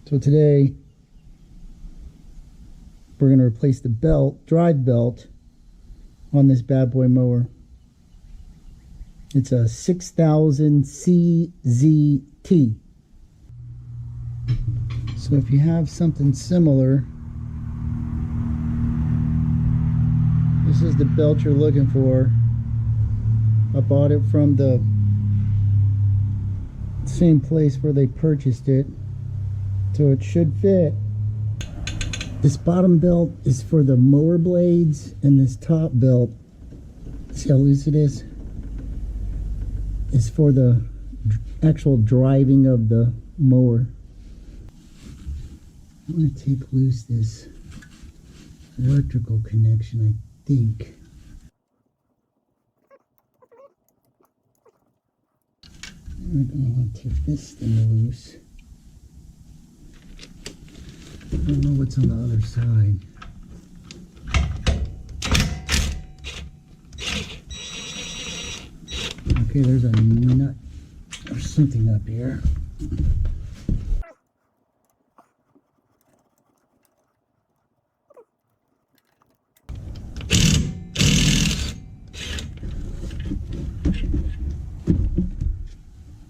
So today we're going to replace the belt, drive belt, on this bad boy mower. It's a 6000 CZT. So if you have something similar, this is the belt you're looking for. I bought it from the same place where they purchased it, so it should fit. This bottom belt is for the mower blades, and this top belt, see how loose it is for the actual driving of the mower. I'm going to tape loose this electrical connection, I think. We're going to want to take this thing loose. I don't know what's on the other side. Okay, there's a nut or something up here.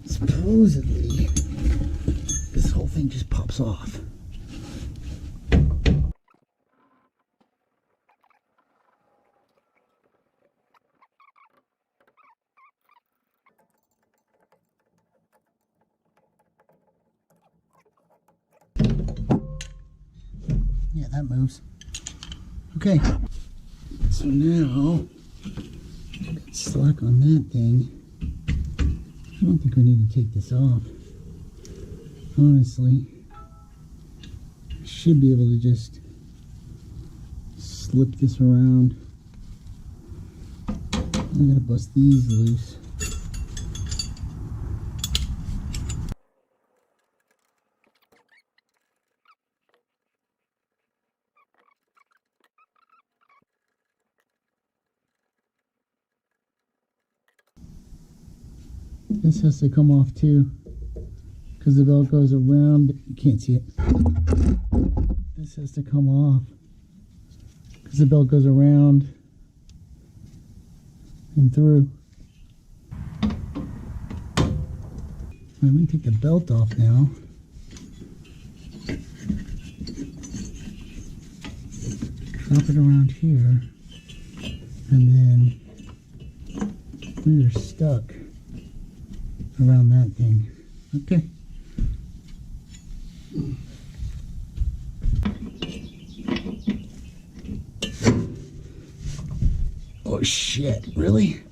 Supposedly, this whole thing just pops off. Yeah, that moves. Okay, so now, got slack on that thing. I don't think we need to take this off. Honestly, I should be able to just slip this around. I gotta bust these loose. This has to come off too, because the belt goes around. You can't see it. This has to come off because the belt goes around and through. Alright, let me take the belt off now. Drop it around here, and then we are stuck around that thing. Okay. Oh shit, really?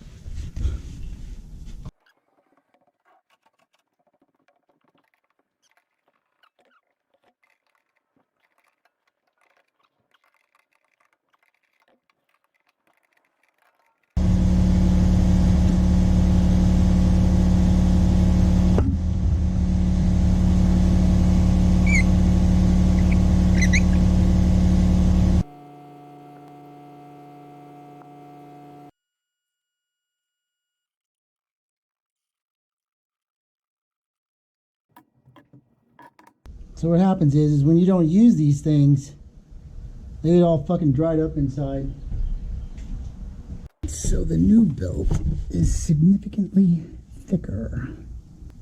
So what happens is when you don't use these things, they get all fucking dried up inside. So the new belt is significantly thicker.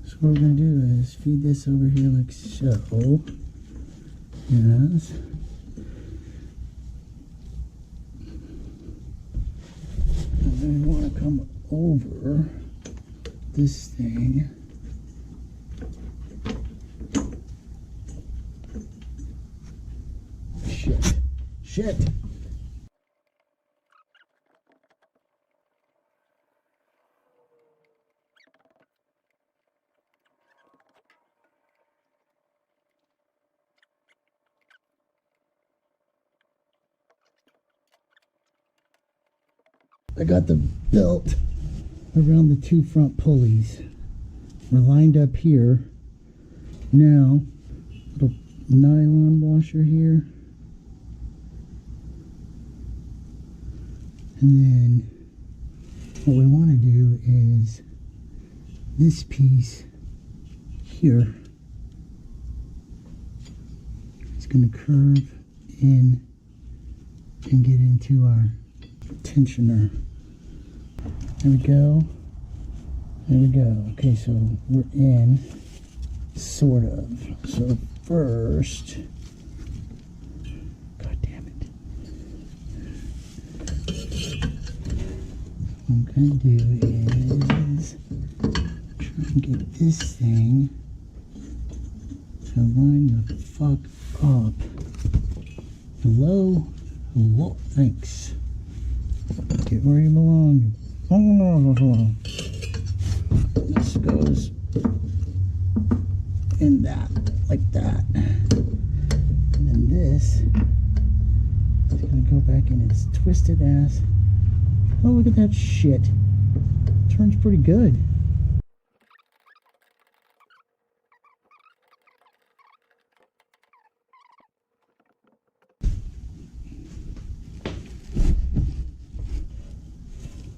So what we're going to do is feed this over here like so. Yes. And then we want to come over this thing. Shit. I got the belt around the two front pulleys. We're lined up here. Now, little nylon washer here. And then what we want to do is this piece here going to curve in and get into our tensioner. There we go. There we go. Okay, so we're in, sort of. So first, god damn it. What I'm going to do is try and get this thing to line the fuck up. Hello? Hello? Thanks. Get where you belong. This goes in that, like that. And then this is going to go back in its twisted ass. Oh, look at that shit. Turns pretty good.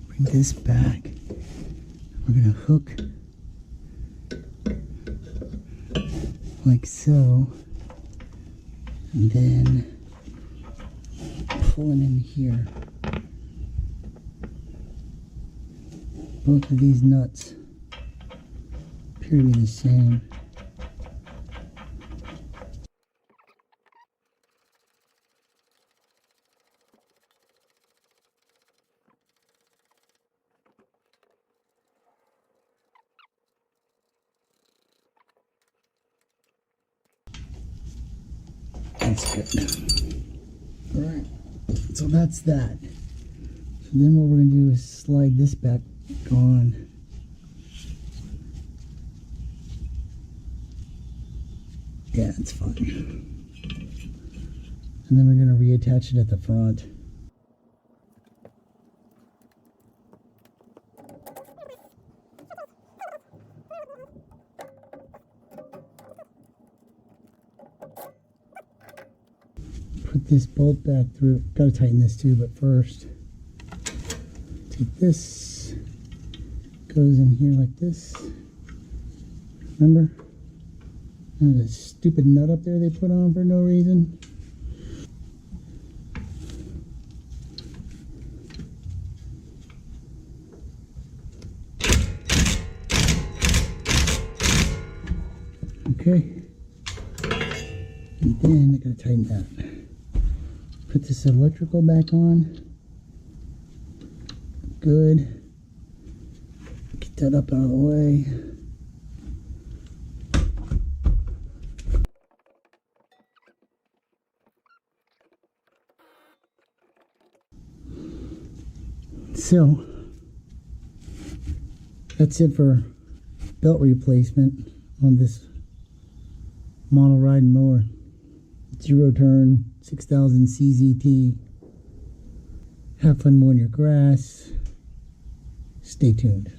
Bring this back. We're going to hook like so, and then pull it in here. Both of these nuts appear to be the same. That's good. Alright, so that's that. So then what we're going to do is slide this back on. Yeah, it's fine. And then we're going to reattach it at the front. Put this bolt back through. Gotta tighten this too, but first, take this, goes in here like this. Remember? There's a stupid nut up there they put on for no reason. Okay. And then I gotta tighten that. Put this electrical back on. Good. Get that up out of the way. So, that's it for belt replacement on this model riding mower. 0 turn, 6000 CZT. Have fun mowing your grass. Stay tuned.